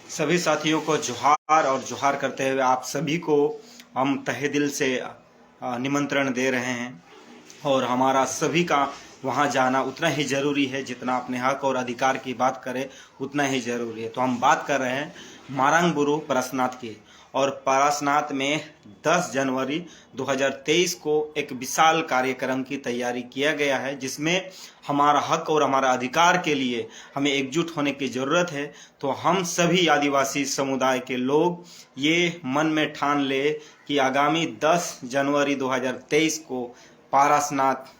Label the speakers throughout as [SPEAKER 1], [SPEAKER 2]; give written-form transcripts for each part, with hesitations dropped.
[SPEAKER 1] सभी साथियों को जोहार और जोहार करते हुए आप सभी को हम तहे दिल से निमंत्रण दे रहे हैं। और हमारा सभी का वहाँ जाना उतना ही ज़रूरी है जितना अपने हक और अधिकार की बात करें उतना ही ज़रूरी है। तो हम बात कर रहे हैं मारंग बुरु पारसनाथ की। और पारसनाथ में 10 जनवरी 2023 को एक विशाल कार्यक्रम की तैयारी किया गया है, जिसमें हमारा हक और हमारा अधिकार के लिए हमें एकजुट होने की ज़रूरत है। तो हम सभी आदिवासी समुदाय के लोग ये मन में ठान ले कि आगामी 10 जनवरी 2023 को पारसनाथ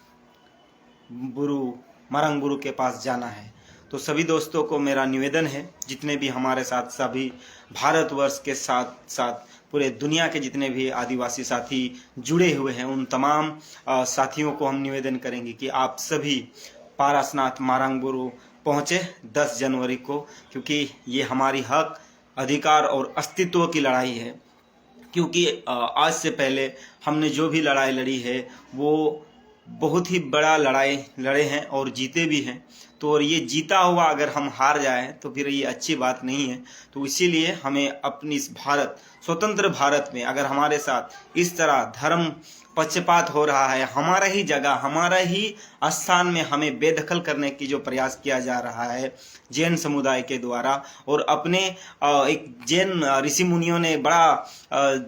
[SPEAKER 1] बुरु मारंग बुरु के पास जाना है। तो सभी दोस्तों को मेरा निवेदन है, जितने भी हमारे साथ सभी भारतवर्ष के साथ साथ पूरे दुनिया के जितने भी आदिवासी साथी जुड़े हुए हैं, उन तमाम साथियों को हम निवेदन करेंगे कि आप सभी पारसनाथ मारंग बुरु पहुँचे 10 जनवरी को, क्योंकि ये हमारी हक, अधिकार और अस्तित्व की लड़ाई है। क्योंकि आज से पहले हमने जो भी लड़ाई लड़ी है वो बहुत ही बड़ा लड़ाई लड़े हैं और जीते भी हैं। तो और ये जीता हुआ अगर हम हार जाएं तो फिर ये अच्छी बात नहीं है। तो इसीलिए हमें अपनी इस स्वतंत्र भारत में अगर हमारे साथ इस तरह धर्म पक्षपात हो रहा है, हमारा ही जगह, हमारा ही स्थान में हमें बेदखल करने की जो प्रयास किया जा रहा है जैन समुदाय के द्वारा, और अपने एक जैन ऋषि मुनियों ने बड़ा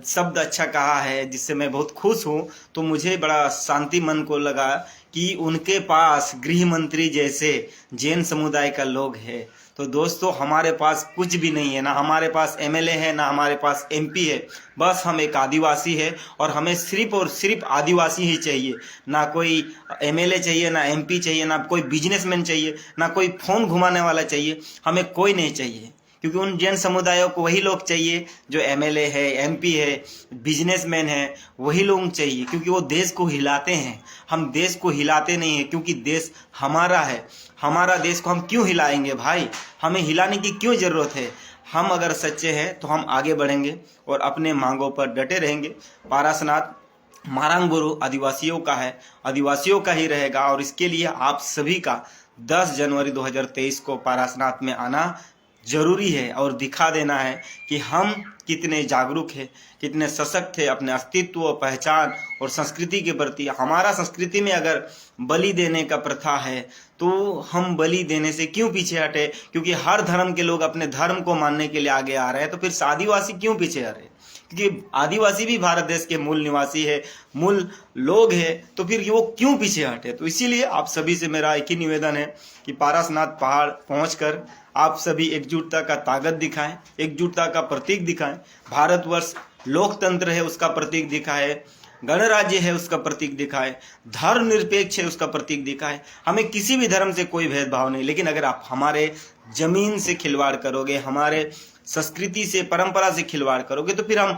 [SPEAKER 1] शब्द अच्छा कहा है जिससे मैं बहुत खुश हूँ। तो मुझे बड़ा शांति मन को लगा कि उनके पास गृह मंत्री जैसे जैन समुदाय का लोग है। तो दोस्तों, हमारे पास कुछ भी नहीं है, ना हमारे पास एमएलए है, ना हमारे पास एमपी है। बस हम एक आदिवासी है और हमें सिर्फ और सिर्फ आदिवासी ही चाहिए। ना कोई एमएलए चाहिए, ना एमपी चाहिए, ना कोई बिजनेसमैन चाहिए, ना कोई फोन घुमाने वाला चाहिए। हमें कोई नहीं चाहिए, क्योंकि उन जैन समुदायों को वही लोग चाहिए जो एमएलए है, एमपी है, बिजनेसमैन है, वही लोग चाहिए, क्योंकि वो देश को हिलाते हैं। हम देश को हिलाते नहीं हैं, क्योंकि देश हमारा है। हमारा देश को हम क्यों हिलाएंगे भाई? हमें हिलाने की क्यों ज़रूरत है? हम अगर सच्चे हैं तो हम आगे बढ़ेंगे और अपने मांगों पर डटे रहेंगे। पारसनाथ मारंग बुरु आदिवासियों का है, आदिवासियों का ही रहेगा। और इसके लिए आप सभी का 10 जनवरी 2023 को पारसनाथ में आना जरूरी है और दिखा देना है कि हम कितने जागरूक हैं, कितने सशक्त हैं अपने अस्तित्व, पहचान और संस्कृति के प्रति। हमारा संस्कृति में अगर बलि देने का प्रथा है तो हम बलि देने से क्यों पीछे हटे? क्योंकि हर धर्म के लोग अपने धर्म को मानने के लिए आगे आ रहे हैं, तो फिर आदिवासी क्यों पीछे आ रहे हैं? क्योंकि आदिवासी भी भारत देश के मूल निवासी है, मूल लोग है, तो फिर वो क्यों पीछे हटे? तो इसीलिए आप सभी से मेरा एक ही निवेदन है कि पारसनाथ पहाड़ पहुंचकर आप सभी एकजुटता का ताकत दिखाएं, एकजुटता का प्रतीक दिखाएं। भारतवर्ष लोकतंत्र है उसका प्रतीक दिखाएं, गणराज्य है उसका प्रतीक दिखाएं, धर्मनिरपेक्ष है उसका प्रतीक दिखाएं। हमें किसी भी धर्म से कोई भेदभाव नहीं, लेकिन अगर आप हमारे जमीन से खिलवाड़ करोगे, हमारे संस्कृति से, परंपरा से खिलवाड़ करोगे, तो फिर हम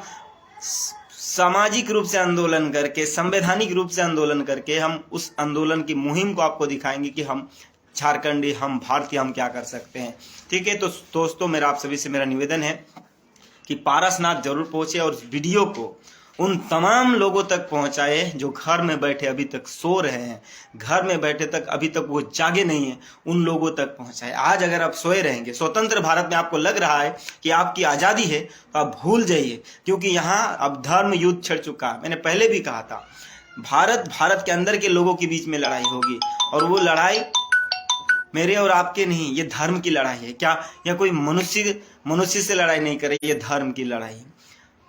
[SPEAKER 1] सामाजिक रूप से आंदोलन करके, संवैधानिक रूप से आंदोलन करके हम उस आंदोलन की मुहिम को आपको दिखाएंगे कि हम झारखंडी, हम भारतीय, हम क्या कर सकते हैं। ठीक है, तो दोस्तों, मेरा आप सभी से मेरा निवेदन है कि पारसनाथ जरूर पहुंचे और इस वीडियो को उन तमाम लोगों तक पहुंचाए जो घर में बैठे अभी तक सो रहे हैं, घर में बैठे तक अभी तक वो जागे नहीं है, उन लोगों तक पहुंचाए। आज अगर आप सोए रहेंगे, स्वतंत्र भारत में आपको लग रहा है कि आपकी आज़ादी है, तो आप भूल जाइए, क्योंकि यहाँ अब धर्म युद्ध छिड़ चुका है। मैंने पहले भी कहा था, भारत के अंदर के लोगों के बीच में लड़ाई होगी, और वो लड़ाई मेरे और आपके नहीं, ये धर्म की लड़ाई है। क्या यह कोई मनुष्य से लड़ाई नहीं करे, ये धर्म की लड़ाई है।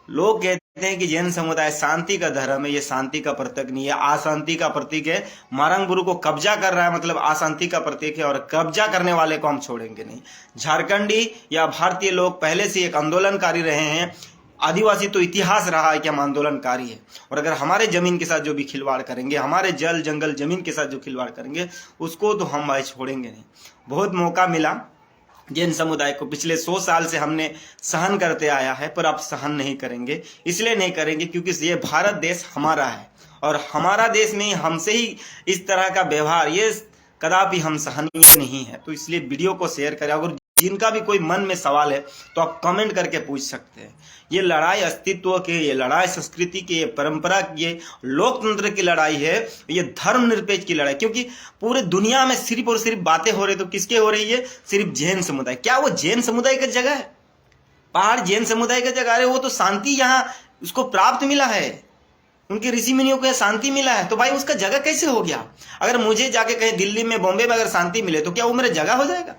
[SPEAKER 1] लोग कहते हैं कि जैन समुदाय शांति का धर्म है, ये शांति का प्रतीक नहीं है, अशांति का प्रतीक है। मारंग बुरु को कब्जा कर रहा है मतलब अशांति का प्रतीक है, और कब्जा करने वाले को हम छोड़ेंगे नहीं। झारखंडी या भारतीय लोग पहले से एक आंदोलनकारी रहे हैं। आदिवासी तो इतिहास रहा है कि हम आंदोलनकारी है, और अगर हमारे जमीन के साथ जो भी खिलवाड़ करेंगे, हमारे जल जंगल जमीन के साथ जो खिलवाड़ करेंगे, उसको तो हम भाई छोड़ेंगे नहीं। बहुत मौका मिला जैन समुदाय को, पिछले 100 साल से हमने सहन करते आया है, पर अब सहन नहीं करेंगे। इसलिए नहीं करेंगे क्योंकि ये भारत देश हमारा है, और हमारा देश में हमसे ही इस तरह का व्यवहार ये कदापि हम सहनीय नहीं है। तो इसलिए वीडियो को शेयर करें। अगर जिनका भी कोई मन में सवाल है तो आप कमेंट करके पूछ सकते हैं। ये लड़ाई अस्तित्व की, ये लड़ाई संस्कृति की, ये परंपरा की, ये लोकतंत्र की लड़ाई है, ये धर्मनिरपेक्ष की लड़ाई। क्योंकि पूरे दुनिया में सिर्फ और सिर्फ बातें हो रही, तो किसके हो रही है? सिर्फ जैन समुदाय। क्या वो जैन समुदाय की जगह है? पहाड़ जैन समुदाय का जगह, अरे वो तो शांति यहाँ उसको प्राप्त मिला है, उनके ऋषि मुनियों को शांति मिला है, तो भाई उसका जगह कैसे हो गया? अगर मुझे जाके कहीं दिल्ली में, बॉम्बे में अगर शांति मिले तो क्या वो मेरा जगह हो जाएगा?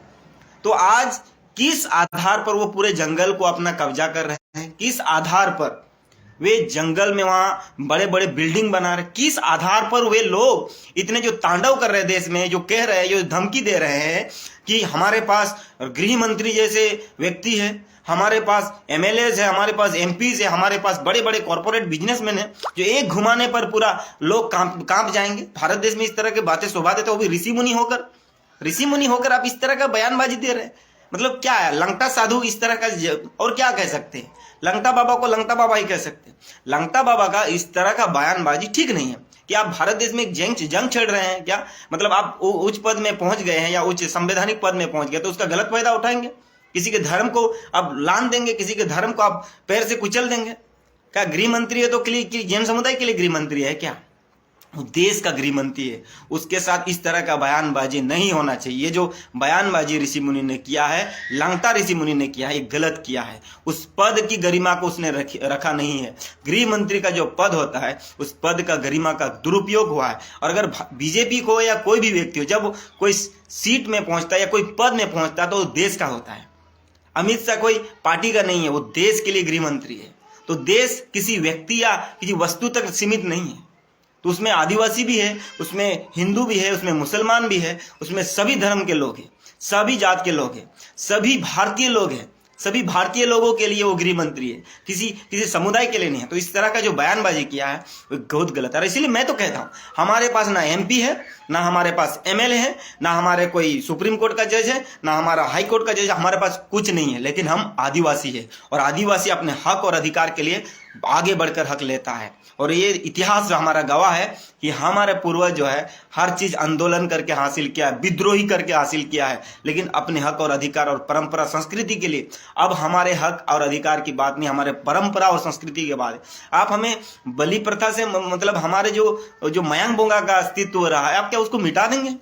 [SPEAKER 1] तो आज किस आधार पर वो पूरे जंगल को अपना कब्जा कर रहे हैं? किस आधार पर वे जंगल में वहां बड़े बड़े बिल्डिंग बना रहे? किस आधार पर वे लोग इतने जो तांडव कर रहे हैं देश में, जो कह रहे हैं, जो धमकी दे रहे हैं कि हमारे पास गृह मंत्री जैसे व्यक्ति है, हमारे पास एमएलएज है, हमारे पास एमपीज है, हमारे पास बड़े बड़े कॉर्पोरेट बिजनेसमैन है, जो एक घुमाने पर पूरा लोग कांप जाएंगे। भारत देश में इस तरह की बातें शोभा देते, वो भी ऋषि मुनि होकर आप इस तरह का बयानबाजी दे रहे हैं। मतलब क्या है, लंगटा साधु इस तरह का, और क्या कह सकते हैं? लंगटा बाबा को लंगटा बाबा ही कह सकते हैं। लंगटा बाबा का इस तरह का बयानबाजी ठीक नहीं है कि आप भारत देश में एक जंग छेड़ रहे हैं क्या? मतलब आप उच्च पद में पहुंच गए हैं या उच्च संवैधानिक पद में पहुंच गए तो उसका गलत फायदा उठाएंगे, किसी के धर्म को आप लान देंगे, किसी के धर्म को आप पैर से कुचल देंगे। क्या गृह मंत्री है तो जैन समुदाय के लिए गृह मंत्री है क्या? देश का गृह मंत्री है, उसके साथ इस तरह का बयानबाजी नहीं होना चाहिए। ये जो बयानबाजी ऋषि मुनि ने किया है, लंगटा ऋषि मुनि ने किया है, ये गलत किया है। उस पद की गरिमा को उसने रखा नहीं है। गृह मंत्री का जो पद होता है, उस पद का गरिमा का दुरुपयोग हुआ है। और अगर बीजेपी को या कोई भी व्यक्ति हो, जब कोई सीट में पहुंचता है या कोई पद में पहुंचता है तो देश का होता है। अमित शाह कोई पार्टी का नहीं है, वो देश के लिए गृह मंत्री है। तो देश किसी व्यक्ति या किसी वस्तु तक सीमित नहीं है। तो उसमें आदिवासी भी है, उसमें हिंदू भी है, उसमें मुसलमान भी है, उसमें सभी धर्म के लोग हैं, सभी जात के लोग हैं, सभी भारतीय लोग हैं। सभी भारतीय लोगों के लिए वो गृह मंत्री है, किसी समुदाय के लिए नहीं है। तो इस तरह का जो बयानबाजी किया है वो बहुत गलत है। इसीलिए मैं तो कहता हूँ, हमारे पास ना एमपी है, ना हमारे पास एमएलए है, ना हमारे कोई सुप्रीम कोर्ट का जज है, ना हमारा हाई कोर्ट का जज है, हमारे पास कुछ नहीं है। लेकिन हम आदिवासी है और आदिवासी अपने हक और अधिकार के लिए आगे बढ़कर हक लेता है। और ये इतिहास जो हमारा गवाह है कि हमारे पूर्वज जो है हर चीज आंदोलन करके हासिल किया है, विद्रोही करके हासिल किया है, लेकिन अपने हक और अधिकार और परंपरा संस्कृति के लिए। अब हमारे हक और अधिकार की बात नहीं, हमारे परंपरा और संस्कृति की बात है। आप हमें बलि प्रथा से, मतलब हमारे जो मयांग बोंगा का अस्तित्व हो रहा है, आप क्या उसको मिटा देंगे?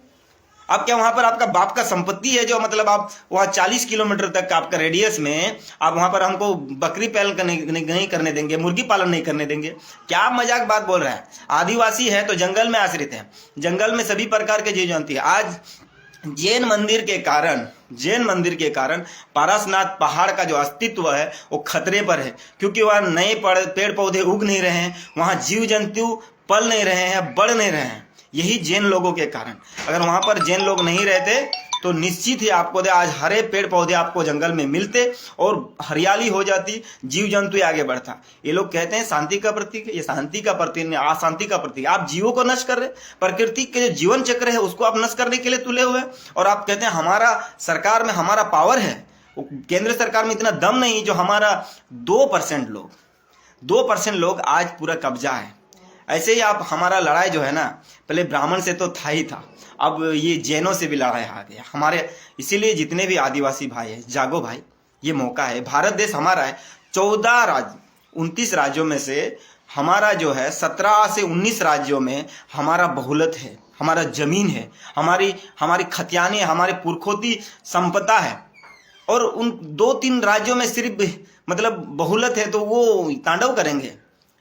[SPEAKER 1] आप क्या वहां पर आपका बाप का संपत्ति है जो, मतलब आप वहां 40 किलोमीटर तक आपका रेडियस में आप वहां पर हमको बकरी पालन नहीं करने देंगे, मुर्गी पालन नहीं करने देंगे? क्या मजाक बात बोल रहा है? आदिवासी है तो जंगल में आश्रित है, जंगल में सभी प्रकार के जीव जंतु है। आज जैन मंदिर के कारण पारसनाथ पहाड़ का जो अस्तित्व है वो खतरे पर है, क्योंकि वहाँ नए पेड़ पौधे उग नहीं रहे हैं, वहाँ जीव जंतु पल नहीं रहे हैं, बढ़ नहीं रहे हैं, यही जैन लोगों के कारण। अगर वहां पर जैन लोग नहीं रहते तो निश्चित ही आपको आज हरे पेड़ पौधे आपको जंगल में मिलते और हरियाली हो जाती, जीव जंतु आगे बढ़ता। ये लोग कहते हैं शांति का प्रतीक है, ये शांति का प्रतीक नहीं, अशांति का प्रतीक। आप जीवों को नष्ट कर रहे, प्रकृति के जो जीवन चक्र है उसको आप नष्ट करने के लिए तुले हुए, और आप कहते हैं हमारा सरकार में हमारा पावर है। केंद्र सरकार में इतना दम नहीं जो हमारा 2% लोग आज पूरा कब्जा है। ऐसे ही आप हमारा लड़ाई जो है ना, पहले ब्राह्मण से तो था ही था, अब ये जैनों से भी लड़ाई आ गया हमारे। इसीलिए जितने भी आदिवासी भाई हैं, जागो भाई, ये मौका है। भारत देश हमारा है, 29 राज्यों में से हमारा जो है 17 से 19 राज्यों में हमारा बहुलत है, हमारा जमीन है, हमारी खतियाने, हमारे पुरखोती संपदा है। और उन 2-3 राज्यों में सिर्फ मतलब बहुलत है तो वो तांडव करेंगे?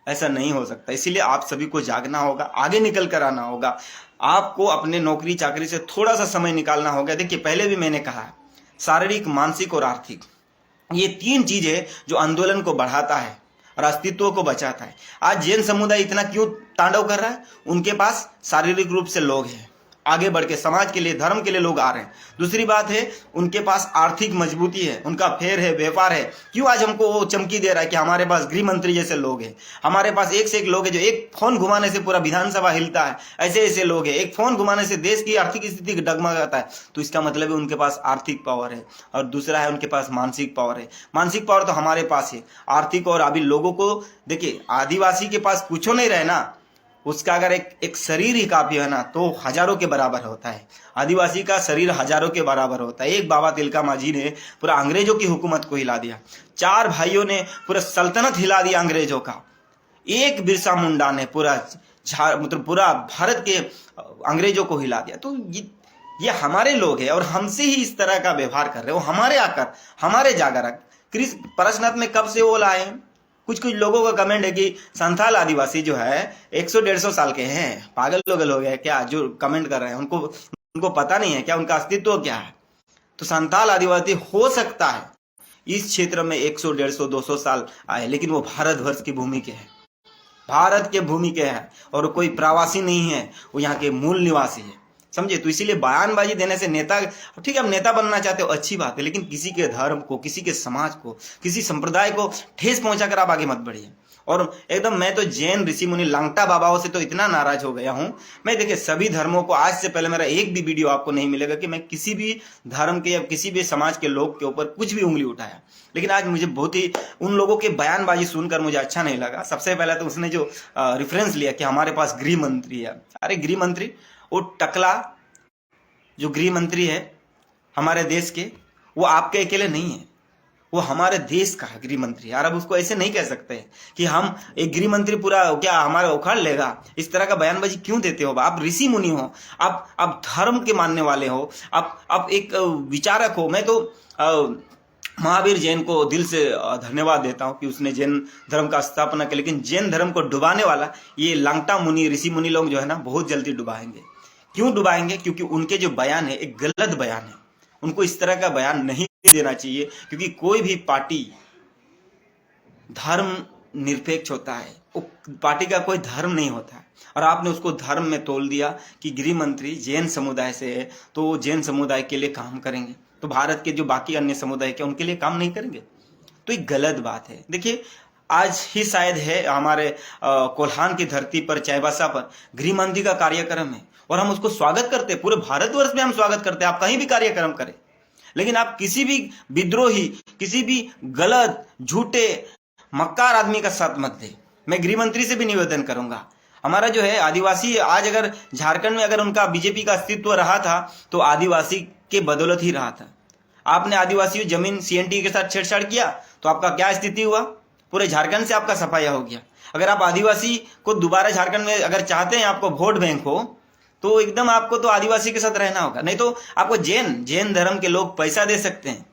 [SPEAKER 1] ऐसा नहीं हो सकता। इसीलिए आप सभी को जागना होगा, आगे निकल कर आना होगा। आपको अपने नौकरी चाकरी से थोड़ा सा समय निकालना होगा। देखिए, पहले भी मैंने कहा है, शारीरिक, मानसिक और आर्थिक, ये 3 चीजें जो आंदोलन को बढ़ाता है और अस्तित्व को बचाता है। आज जैन समुदाय इतना क्यों तांडव कर रहा है? उनके पास शारीरिक रूप से लोग हैं, आगे बढ़ के समाज के लिए, धर्म के लिए लोग आ रहे हैं। दूसरी बात है, उनके पास आर्थिक मजबूती है, उनका फेर है, व्यापार है। क्यों आज हमको वो चमकी दे रहा है कि हमारे पास गृह मंत्री जैसे लोग हैं, हमारे पास एक से एक लोग हैं, जो एक फोन घुमाने से पूरा विधानसभा हिलता है, ऐसे ऐसे लोग हैं, एक फोन घुमाने से देश की आर्थिक स्थिति डगमगाता है। तो इसका मतलब है उनके पास आर्थिक पावर है। और दूसरा है, उनके पास मानसिक पावर है। मानसिक पावर तो हमारे पास है, आर्थिक। और अभी लोगों को देखिए, आदिवासी के पास कुछ नहीं रहे ना, उसका अगर एक शरीर ही काफी है ना, तो हजारों के बराबर होता है। आदिवासी का शरीर हजारों के बराबर होता है। एक बाबा तिलका मांझी ने पूरा अंग्रेजों की हुकूमत को हिला दिया, 4 भाइयों ने पूरा सल्तनत हिला दिया अंग्रेजों का, एक बिरसा मुंडा ने पूरा मतलब पूरा भारत के अंग्रेजों को हिला दिया। तो ये हमारे लोग हैं और हमसे ही इस तरह का व्यवहार कर रहे हैं। वो हमारे आकर, हमारे जाकर प्रश्नार्थ में कब से वो लाए हैं? कुछ कुछ लोगों का कमेंट है कि संथाल आदिवासी जो है 100-150 साल के हैं। पागल लोगल हो गए क्या जो कमेंट कर रहे हैं? उनको उनको पता नहीं है क्या उनका अस्तित्व क्या है? तो संथाल आदिवासी हो सकता है इस क्षेत्र में 100, 150, 200 साल आए, लेकिन वो भारतवर्ष की भूमि के हैं, भारत के भूमि के हैं, और कोई प्रवासी नहीं है, वो यहाँ के मूल निवासी है। समझे? तो इसीलिए बयानबाजी देने से नेता, ठीक है, हम नेता बनना चाहते हो, अच्छी बात है, लेकिन किसी के धर्म को, किसी के समाज को, किसी संप्रदाय को ठेस पहुंचाकर आप आगे मत बढ़िए। और एकदम मैं तो जैन ऋषि मुनि लांगटा बाबाओं से तो इतना नाराज हो गया हूं। मैं देखिए सभी धर्मों को, आज से पहले मेरा एक भी वीडियो आपको नहीं मिलेगा कि मैं किसी भी धर्म के या किसी भी समाज के लोग के ऊपर कुछ भी उंगली उठाया, लेकिन आज मुझे बहुत ही उन लोगों के बयानबाजी सुनकर मुझे अच्छा नहीं लगा। सबसे पहले तो उसने जो रेफरेंस लिया कि हमारे पास गृह मंत्री है। अरे गृह मंत्री, वो टकला जो गृह मंत्री है हमारे देश के, वो आपके अकेले नहीं है, वो हमारे देश का गृह मंत्री। यार अब उसको ऐसे नहीं कह सकते कि हम एक गृह मंत्री पूरा क्या हमारा उखाड़ लेगा। इस तरह का बयानबाजी क्यों देते हो? आप ऋषि मुनि हो, आप धर्म के मानने वाले हो, आप एक विचारक हो। मैं तो महावीर जैन को दिल से धन्यवाद देता हूं कि उसने जैन धर्म का स्थापना की, लेकिन जैन धर्म को डुबाने वाला ये लांगटा मुनि, ऋषि मुनि लोग जो है ना, बहुत जल्दी डुबाएंगे। क्यों डुबाएंगे? क्योंकि उनके जो बयान है एक गलत बयान है। उनको इस तरह का बयान नहीं देना चाहिए, क्योंकि कोई भी पार्टी धर्म निरपेक्ष होता है, वो पार्टी का कोई धर्म नहीं होता है। और आपने उसको धर्म में तोल दिया कि गृह मंत्री जैन समुदाय से है तो वो जैन समुदाय के लिए काम करेंगे, तो भारत के जो बाकी अन्य समुदाय के उनके लिए काम नहीं करेंगे। तो ये गलत बात है। देखिए आज ही शायद है हमारे कोल्हान की धरती पर, चाईबासा पर गृह मंत्री का कार्यक्रम है, और हम उसको स्वागत करते हैं। पूरे भारतवर्ष में हम स्वागत करते हैं, आप कहीं भी कार्यक्रम करें, लेकिन आप किसी भी विद्रोही, किसी भी गलत, झूठे, मक्कार आदमी का साथ मत दे। मैं गृह मंत्री से भी निवेदन करूंगा, हमारा जो है आदिवासी, आज अगर झारखंड में अगर उनका बीजेपी का अस्तित्व रहा था तो आदिवासी के बदौलत ही रहा था। आपने आदिवासी जमीन सीएनटी के साथ छेड़छाड़ किया तो आपका क्या स्थिति हुआ? पूरे झारखंड से आपका सफाया हो गया। अगर आप आदिवासी को दोबारा झारखंड में अगर चाहते हैं आपको वोट बैंक हो, तो एकदम आपको तो आदिवासी के साथ रहना होगा। नहीं तो आपको जैन धर्म के लोग पैसा दे सकते हैं,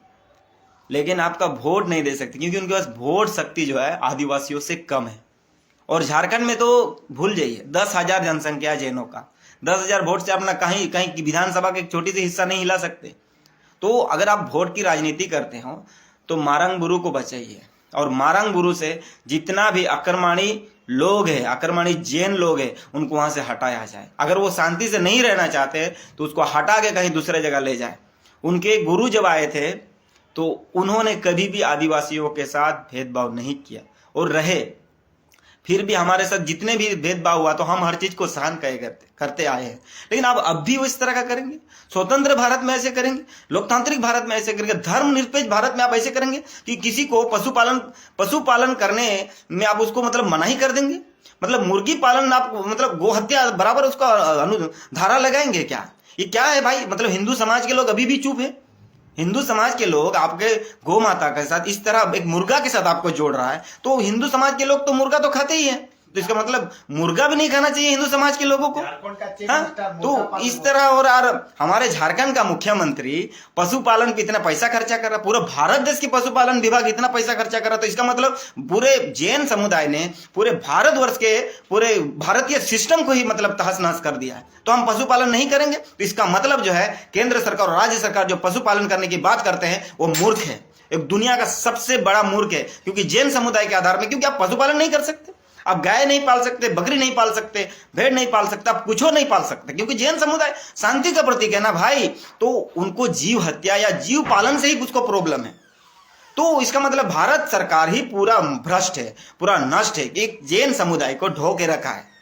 [SPEAKER 1] लेकिन आपका वोट नहीं दे सकते, क्योंकि उनके पास वोट शक्ति जो है आदिवासियों से कम है। और झारखंड में तो भूल जाइए, 10,000 जनसंख्या है जैनों का, 10,000 वोट से अपना कहीं कहीं की विधानसभा का एक छोटी सी हिस्सा नहीं हिला सकते। तो अगर आप वोट की राजनीति करते हो तो मारंग बुरु को बचाइए, और मारंग बुरु से जितना भी आक्रमणी लोग हैं, आक्रमणी जैन लोग हैं, उनको वहां से हटाया जाए। अगर वो शांति से नहीं रहना चाहते तो उसको हटा के कहीं दूसरे जगह ले जाए। उनके गुरु जब आए थे तो उन्होंने कभी भी आदिवासियों के साथ भेदभाव नहीं किया और रहे। फिर भी हमारे साथ जितने भी भेदभाव हुआ तो हम हर चीज को सहन करते आए हैं, लेकिन अब भी वो इस तरह का करेंगे? स्वतंत्र भारत में ऐसे करेंगे? लोकतांत्रिक भारत में ऐसे करेंगे? धर्मनिरपेक्ष भारत में आप ऐसे करेंगे कि किसी को पशुपालन करने में आप उसको मतलब मनाही कर देंगे? मतलब मुर्गी पालन आप मतलब गो हत्या बराबर उसका धारा लगाएंगे क्या? ये क्या है भाई? मतलब हिंदू समाज के लोग अभी भी चुप है। हिंदू समाज के लोग आपके गौ माता के साथ इस तरह एक मुर्गा के साथ आपको जोड़ रहा है, तो हिंदू समाज के लोग तो मुर्गा तो खाते ही हैं, तो इसका मतलब मुर्गा भी नहीं खाना चाहिए हिंदू समाज के लोगों को? तो इस तरह। और हमारे झारखंड का मुख्यमंत्री पशुपालन पे इतना पैसा खर्चा कर रहा, पूरा भारत देश की पशुपालन विभाग इतना पैसा खर्चा कर रहा, तो इसका मतलब पूरे जैन समुदाय ने पूरे भारतवर्ष के पूरे भारतीय सिस्टम को ही मतलब तहस नहस कर दिया है। तो हम पशुपालन नहीं करेंगे, तो इसका मतलब जो है केंद्र सरकार और राज्य सरकार जो पशुपालन करने की बात करते हैं वो मूर्ख है, एक दुनिया का सबसे बड़ा मूर्ख है। क्योंकि जैन समुदाय के आधार में, क्योंकि आप पशुपालन नहीं कर सकते, आप गाय नहीं पाल सकते, बकरी नहीं पाल सकते, भेड़ नहीं पाल सकते, आप कुछ नहीं पाल सकते, क्योंकि जैन समुदाय शांति का प्रतीक है ना भाई। तो उनको जीव हत्या या जीव पालन से ही कुछ को प्रॉब्लम है। तो इसका मतलब भारत सरकार ही पूरा भ्रष्ट है, पूरा नष्ट है, कि जैन समुदाय को ढो के रखा है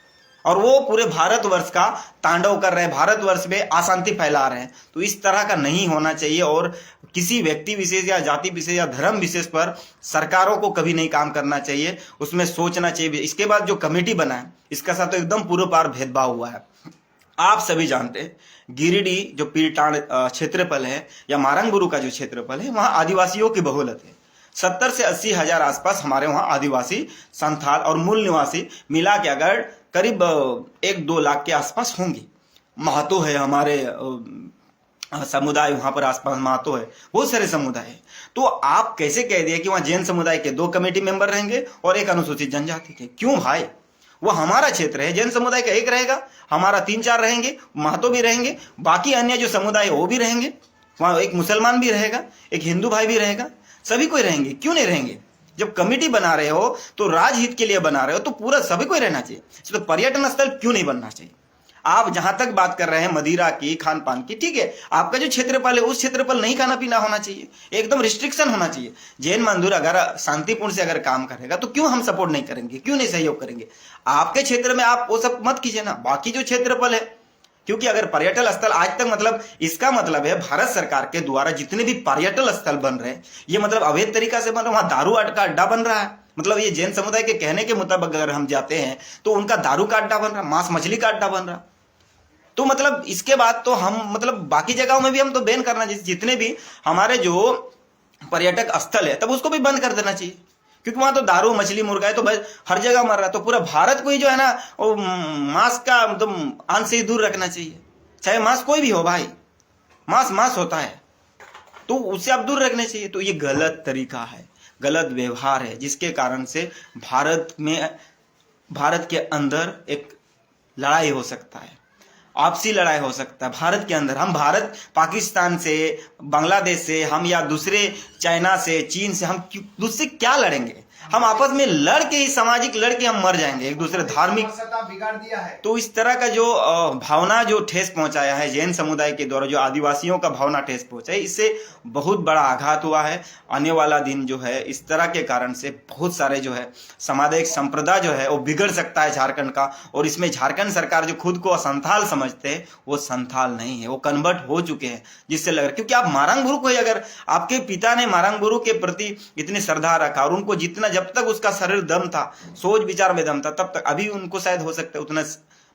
[SPEAKER 1] और वो पूरे भारतवर्ष का तांडव कर रहे हैं, भारतवर्ष में अशांति फैला रहे हैं। तो इस तरह का नहीं होना चाहिए, और किसी व्यक्ति विशेष या जाति विशेष या धर्म विशेष पर सरकारों को कभी नहीं काम करना चाहिए, उसमें सोचना चाहिए। इसके बाद जो कमेटी बना है इसका साथ तो एकदम पूरे पार भेदभाव हुआ है। आप सभी जानते हैं गिरिडीह जो पीरटांड क्षेत्रफल है या मारंग बुरु का जो क्षेत्रफल है, वहां आदिवासियों की बहुलत है। 70 से 80 हजार आसपास हमारे वहां आदिवासी, संथाल और मूल निवासी मिला के अगर करीब 1-2 लाख के आसपास होंगे। महतो है हमारे समुदाय वहां पर आसपास, महतो है, बहुत सारे समुदाय है। तो आप कैसे कह दिए कि वहां जैन समुदाय के 2 कमेटी मेंबर रहेंगे और 1 अनुसूचित जनजाति के? क्यों भाई? वो हमारा क्षेत्र है, जैन समुदाय का 1 रहेगा, हमारा 3-4 रहेंगे, महतो भी रहेंगे, बाकी अन्य जो समुदाय है वो भी रहेंगे, वहां एक मुसलमान भी रहेगा, एक हिंदू भाई भी रहेगा, सभी कोई रहेंगे। क्यों नहीं रहेंगे? जब कमेटी बना रहे हो तो राजहित के लिए बना रहे हो, तो पूरा सभी को रहना चाहिए। तो पर्यटन स्थल क्यों नहीं बनना चाहिए? आप जहां तक बात कर रहे हैं मदिरा की, खान पान की, ठीक है, आपका जो क्षेत्रफल है उस क्षेत्रफल नहीं खाना पीना होना चाहिए, एकदम रिस्ट्रिक्शन होना चाहिए। जैन मंदिर अगर शांतिपूर्ण से अगर काम करेगा तो क्यों हम सपोर्ट नहीं करेंगे, क्यों नहीं सहयोग करेंगे? आपके क्षेत्र में आप वो सब मत कीजिए ना, बाकी जो क्षेत्रफल है, क्योंकि अगर पर्यटन स्थल आज तक मतलब इसका मतलब है भारत सरकार के द्वारा जितने भी पर्यटन स्थल बन रहे हैं ये मतलब अवैध तरीका से बन रहे हैं। वहां दारू का अड्डा बन रहा है, मतलब ये जैन समुदाय के कहने के मुताबिक अगर हम जाते हैं तो उनका दारू का अड्डा बन रहा है, मांस मछली का अड्डा बन रहा है। तो मतलब इसके बाद तो हम मतलब बाकी जगहों में भी हम तो बैन करना चाहिए, जितने भी हमारे जो पर्यटक स्थल है तब उसको भी बंद कर देना चाहिए, क्योंकि वहां तो दारू मछली मुर्गा है तो भाई हर जगह मर रहा है। तो पूरा भारत को ही जो है ना वो मांस का मतलब आंच से ही दूर रखना चाहिए, चाहे मांस कोई भी हो भाई, मांस होता है तो उससे आप दूर रखने चाहिए। तो ये गलत तरीका है, गलत व्यवहार है, जिसके कारण से भारत के अंदर एक लड़ाई हो सकता है, आपसी लड़ाई हो सकता है भारत के अंदर। हम भारत पाकिस्तान से, बांग्लादेश से, हम या दूसरे चाइना से, चीन से, हम दूसरे क्या लड़ेंगे? हम आपस में लड़ के ही सामाजिक लड़ के हम मर जाएंगे, एक दूसरे धार्मिक
[SPEAKER 2] बिगाड़ दिया है।
[SPEAKER 1] तो इस तरह का जो भावना जो ठेस पहुंचाया है जैन समुदाय के द्वारा, जो आदिवासियों का भावना ठेस पहुंचा है, इससे बहुत बड़ा आघात हुआ है। आने वाला दिन जो है इस तरह के कारण से बहुत सारे जो है सामाजिक संप्रदाय जो है वो बिगड़ सकता है झारखंड का। और इसमें झारखंड सरकार जो खुद को संथाल समझते हैं वो संथाल नहीं है, वो कन्वर्ट हो चुके हैं, जिससे लग रहा है क्योंकि आप मारंग गुरु को, अगर आपके पिता ने मारंग गुरु के प्रति इतनी श्रद्धा रखा और उनको जितना, जब तक उसका शरीर दम था, सोच विचार में दम था, तब तक, अभी उनको शायद हो सकता है उतना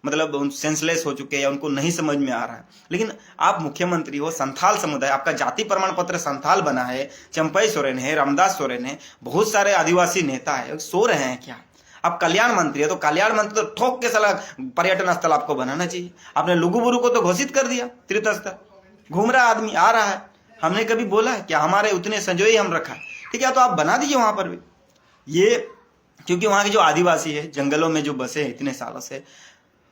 [SPEAKER 1] मतलब सेंसलेस हो चुके हैं या उनको नहीं समझ में आ रहा है, लेकिन आप मुख्यमंत्री हो, संथाल समुदाय, आपका जाति प्रमाण पत्र संथाल बना है, चंपई सोरेन है, रामदास सोरेन है, बहुत सारे आदिवासी नेता है, सो रहे हैं क्या? आप कल्याण मंत्री है तो कल्याण मंत्री तो ठोक के साला पर्यटन स्थल आपको बनाना चाहिए। आपने लुगुबुरु को तो घोषित कर दिया तीर्थ स्थल, घूम रहा आदमी आ रहा है, हमने कभी बोला है क्या? हमारे उतने संजोए हम रखा है, ठीक है, तो आप बना दीजिए वहां पर भी ये, क्योंकि वहां के जो आदिवासी है जंगलों में जो बसे हैं इतने सालों से,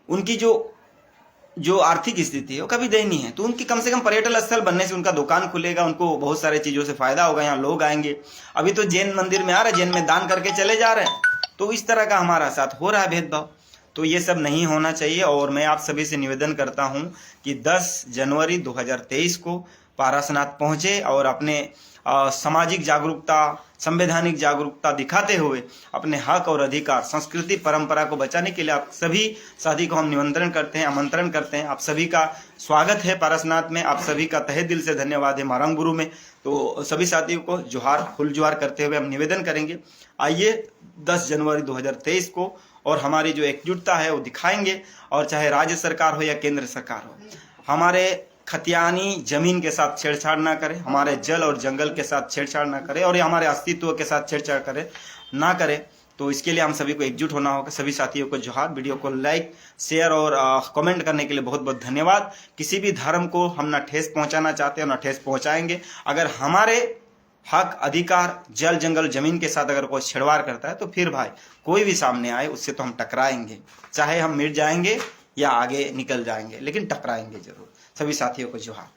[SPEAKER 1] उनकी जो आर्थिक स्थिति है वो कभी दयनीय है, तो उनकी कम से कम पर्यटन स्थल बनने से उनका दुकान खुलेगा, उनको बहुत सारे चीजों से फायदा होगा, यहाँ लोग आएंगे। अभी तो जैन मंदिर में आ रहे, जैन में दान करके चले जा रहे हैं, तो इस तरह का हमारा साथ हो रहा है भेदभाव, तो ये सब नहीं होना चाहिए। और मैं आप सभी से निवेदन करता हूं कि 10 जनवरी 2023 को पारसनाथ पहुंचे और अपने सामाजिक जागरूकता, संवैधानिक जागरूकता दिखाते हुए अपने हक और अधिकार, संस्कृति परंपरा को बचाने के लिए आप सभी साथी को हम निमंत्रण करते हैं, आमंत्रण करते हैं। आप सभी का स्वागत है पारसनाथ में, आप सभी का तहे दिल से धन्यवाद है मारंग गुरु में। तो सभी साथियों को जोहार, फुल जोहार करते हुए हम निवेदन करेंगे, आइए 10 जनवरी 2023 को और हमारी जो एकजुटता है वो दिखाएंगे, और चाहे राज्य सरकार हो या केंद्र सरकार हो, हमारे खतियानी जमीन के साथ छेड़छाड़ ना करें, हमारे जल और जंगल के साथ छेड़छाड़ ना करें, और हमारे अस्तित्व के साथ छेड़छाड़ ना करें। तो इसके लिए हम सभी को एकजुट होना होगा। सभी साथियों को जोहार। वीडियो को लाइक, शेयर और कमेंट करने के लिए बहुत बहुत धन्यवाद। किसी भी धर्म को हम ना ठेस पहुंचाना चाहते हैं ना ठेस पहुंचाएंगे। अगर हमारे हक, अधिकार, जल, जंगल, जमीन के साथ अगर कोई छेड़छाड़ करता है तो फिर भाई कोई भी सामने आए उससे तो हम टकराएंगे, चाहे हम मिट जाएंगे या आगे निकल जाएंगे, लेकिन टकराएंगे जरूर। सभी साथियों को जोहार।